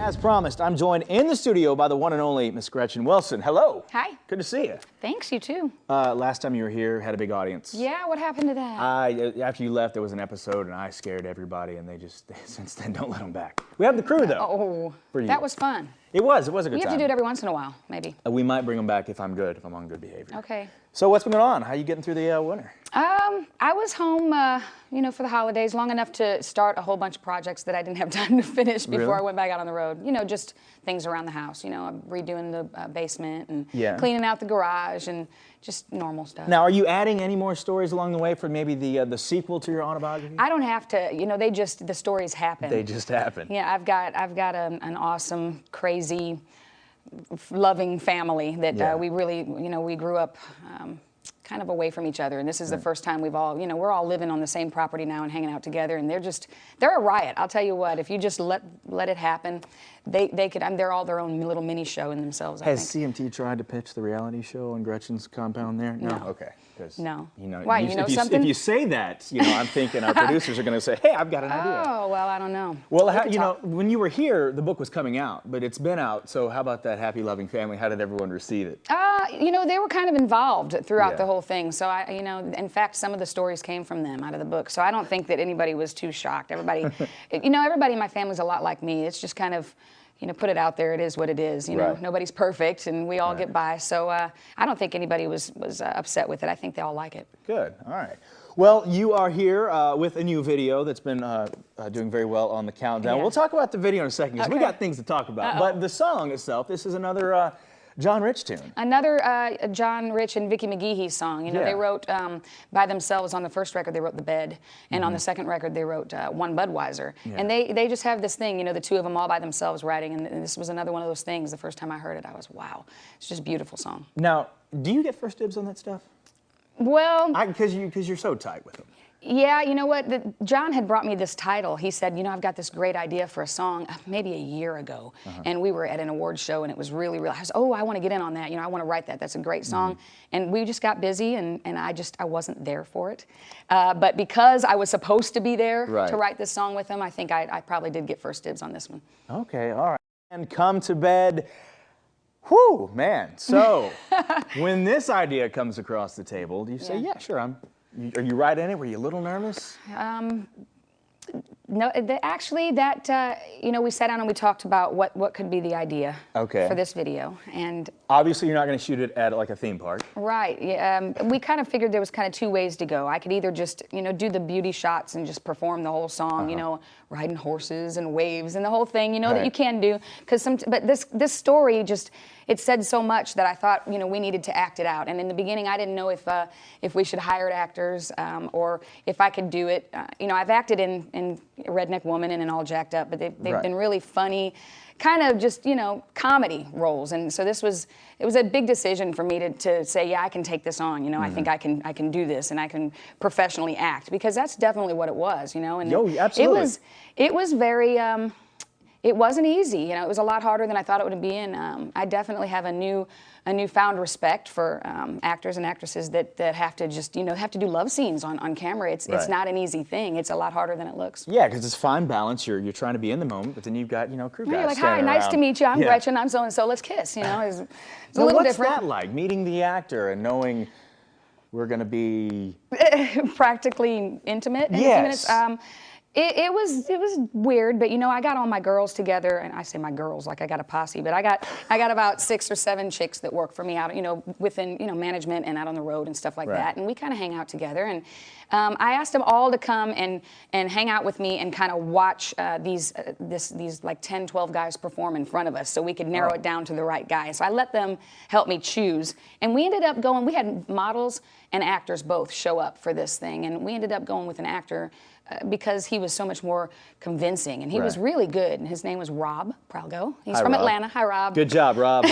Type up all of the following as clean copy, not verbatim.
As promised, I'm joined in the studio by the one and only Miss Gretchen Wilson. Hello. Hi. Good to see you. Thanks, you too. Last time you were here, had a big audience. Yeah, what happened to that? After you left, there was an episode, and I scared everybody, and they since then, don't let them back. We have the crew, though. Oh, for you. that was fun. It was a good time. You have to do it every once in a while, maybe. We might bring them back if I'm on good behavior. Okay. So what's been going on? How are you getting through the winter? I was home, for the holidays, long enough to start a whole bunch of projects that I didn't have time to finish before Really? I went back out on the road. Just things around the house. I'm redoing the basement and Yeah. cleaning out the garage and just normal stuff. Now, are you adding any more stories along the way for maybe the sequel to your autobiography? I don't have to. The stories happen. They just happen. Yeah, I've got an awesome, crazy, loving family that Yeah. we really, we grew up kind of away from each other, and this is the first time we're all living on the same property now and hanging out together, and they're a riot. I'll tell you what, if you just let it happen, they're all their own little mini show in themselves. I Has think. CMT tried to pitch the reality show on Gretchen's compound there? No. Okay. No. Why? You something? If you say that, I'm thinking our producers are going to say, "Hey, I've got an idea." Oh well, I don't know. Well, when you were here, the book was coming out, but it's been out. So how about that happy, loving family? How did everyone receive it? They were kind of involved throughout Yeah. the whole thing. So in fact, some of the stories came from them out of the book. So I don't think that anybody was too shocked. Everybody, everybody in my family's a lot like me. It's just kind of, put it out there. It is what it is. Right. Nobody's perfect, and we all get by. So I don't think anybody was upset with it. I think they all like it. Good. All right. Well, you are here with a new video that's been doing very well on the countdown. Yeah. We'll talk about the video in a second because we Okay. got things to talk about. But the song itself, this is another John Rich tune. Another John Rich and Vicki McGehee song. Yeah. They wrote by themselves. On the first record, they wrote The Bed, and on the second record, they wrote One Budweiser. Yeah. And they just have this thing, the two of them all by themselves writing. And this was another one of those things. The first time I heard it, I was, wow, it's just a beautiful song. Now, do you get first dibs on that stuff? Well, Because you're so tight with them. yeah, you know what? John had brought me this title. He said, I've got this great idea for a song maybe a year ago. And we were at an awards show, and it was really, I was, I want to get in on that. I want to write that. That's a great song. And we just got busy, and I wasn't there for it. But because I was supposed to be there Right. to write this song with him, I think I probably did get first dibs on this one. Okay, all right. And Come to Bed. Whew, man. So, when this idea comes across the table, do you say, yeah, sure, are you right in it? Were you a little nervous? No, actually, we sat down and we talked about what could be the idea for this video. And obviously, you're not going to shoot it at like a theme park. right, yeah, we kind of figured there was kind of two ways to go. I could either just, do the beauty shots and just perform the whole song, riding horses and waves and the whole thing, that you can do. But this story just, it said so much that I thought, we needed to act it out. And in the beginning, I didn't know if we should hire actors or if I could do it. I've acted in Redneck Woman and in All Jacked Up, but they've been really funny, kind of just, comedy roles. And so it was a big decision for me to say, yeah, I can take this on. I think I can do this, and I can professionally act, because that's definitely what it was, And absolutely. it was very. It wasn't easy, it was a lot harder than I thought it would be, and I definitely have a newfound respect for actors and actresses that have to just, have to do love scenes on camera. It's not an easy thing. It's a lot harder than it looks. Yeah, because it's fine balance. You're trying to be in the moment, but then you've got, crew guys You're like, hi, standing nice around. to meet you. I'm Yeah. Gretchen. I'm so-and-so. Let's kiss, It's a So little what's different. that like, meeting the actor and knowing we're going to be... Practically intimate in a few Yes. minutes. It was weird, but I got all my girls together, and I say my girls like I got a posse, but I got about 6 or 7 chicks that work for me out, within management and out on the road and stuff like that, and we kind of hang out together. And I asked them all to come and hang out with me and kind of watch these like 10, 12 guys perform in front of us, so we could narrow it down to the right guy. So I let them help me choose, and we ended up going. We had models and actors both show up for this thing, and we ended up going with an actor. Because he was so much more convincing, and he was really good. And his name was Rob Pralgo. He's from Rob. Atlanta. Hi, Rob. Good job, Rob.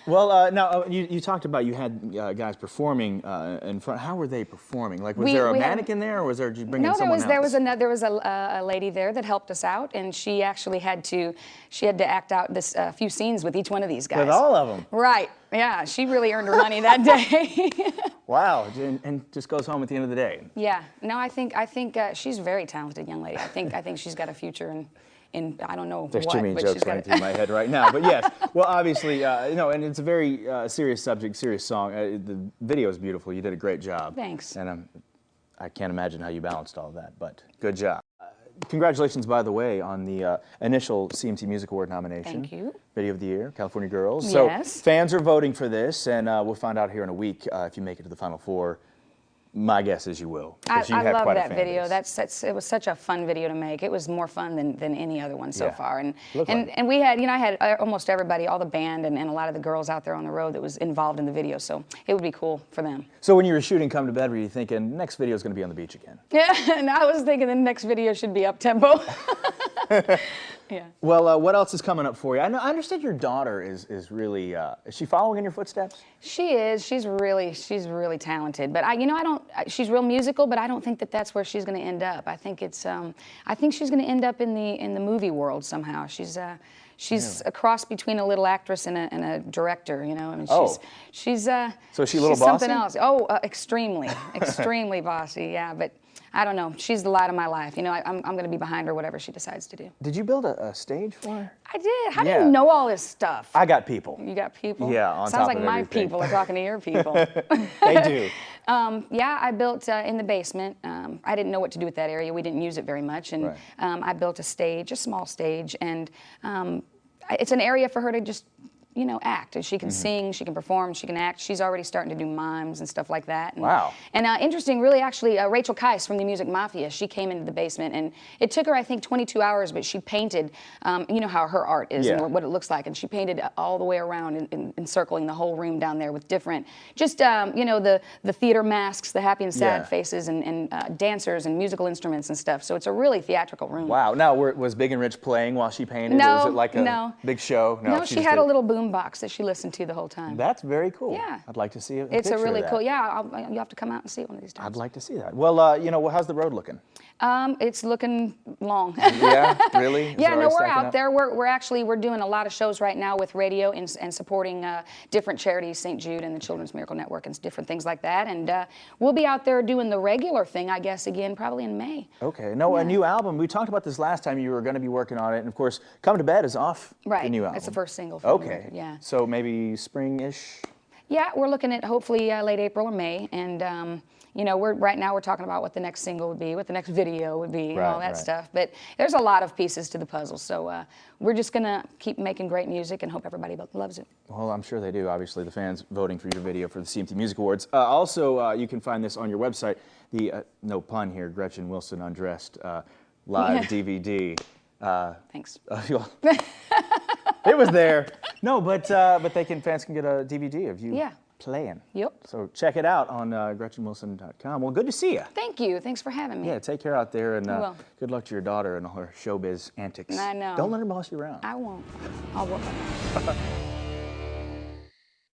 Well, now you talked about you had guys performing in front. How were they performing? Like, was there a mannequin there, or was there? Did you bring in someone else? There was a lady there that helped us out, and she actually had to act out this few scenes with each one of these guys. With all of them. Right. Yeah. She really earned her money that day. Wow. And just goes home at the end of the day. Yeah. No, I think she's a very talented young lady. I think she's got a future in I don't know There's what. too many but jokes she's got running through my head right now, but yes. Well, obviously, you know, and it's a very serious subject, serious song. The video is beautiful. You did a great job. Thanks. And I can't imagine how you balanced all of that, but good job. Congratulations, by the way, on the initial CMT Music Award nomination. Thank you. Video of the Year, California Girls. Yes. So fans are voting for this, and we'll find out here in a week if you make it to the Final Four. My guess is you will. I You have love quite a that fan video. base. It was such a fun video to make. It was more fun than any other one so Yeah. far. And Looked like it. and we had, you know, I had almost everybody, all the band and a lot of the girls out there on the road that was involved in the video. So it would be cool for them. So when you were shooting Come to Bed, were you thinking, next video is going to be on the beach again? Yeah, and I was thinking the next video should be up tempo. Yeah. Well, what else is coming up for you? I understand your daughter is really, is she following in your footsteps? She is. She's really talented. But she's real musical, but I don't think that that's where she's going to end up. I think I think she's going to end up in the movie world somehow. She's a cross between a little actress and a director, you know. I mean, she's So is she a little she's something bossy? else. Oh, extremely, extremely bossy. Yeah, but I don't know. She's the light of my life. You know, I'm going to be behind her, whatever she decides to do. Did you build a stage for her? I did. How do Yeah. you know all this stuff? I got people. You got people? Yeah, on Sounds top like of my everything. people are talking to your people. They do. Yeah, I built in the basement. I didn't know what to do with that area. We didn't use it very much. And Right. I built a stage, a small stage. And it's an area for her to just, you know, act. And she can sing, she can perform, she can act. She's already starting to do mimes and stuff like that. And, Wow. And interesting, really, actually, Rachel Keiss from the Music Mafia, she came into the basement. And it took her, I think, 22 hours, but she painted, you know how her art is Yeah. and what it looks like. And she painted all the way around, encircling the whole room down there with different, just, you know, the theater masks, the happy and sad Yeah. faces, and dancers and musical instruments and stuff. So it's a really theatrical room. Wow. Now, was Big and Rich playing while she painted? No, Was it like a no. big show? No, she just had did- a little boom box that she listened to the whole time. That's very cool. Yeah. I'd like to see It's picture a really of that. cool, yeah, you'll have to come out and see it one of these times. I'd like to see that. Well, you know, how's the road looking? It's looking long. Yeah, really? Is it Yeah, no, already we're stacking out up? there. We're doing a lot of shows right now with radio and supporting different charities, St. Jude and the Children's Miracle Network and different things like that. And we'll be out there doing the regular thing, I guess, again, probably in May. Okay. No, a new album. We talked about this last time. You were going to be working on it, and of course, "Come to Bed" is off Right. the new album. It's the first single from the Okay. record, yeah. So maybe spring-ish. Yeah, we're looking at hopefully late April or May, and you know, right now we're talking about what the next single would be, what the next video would be, and all that Right. stuff. But there's a lot of pieces to the puzzle, so we're just gonna keep making great music and hope everybody loves it. Well, I'm sure they do. Obviously, the fans voting for your video for the CMT Music Awards. Also, you can find this on your website. The no pun here, Gretchen Wilson Undressed live DVD. Thanks. It was there. No, but fans can get a DVD of you playing. Yep. So check it out on GretchenWilson.com. Well, good to see you. Thank you. Thanks for having me. Yeah, take care out there, and will. good luck to your daughter and all her showbiz antics. I know. Don't let her boss you around. I won't. I'll work on it.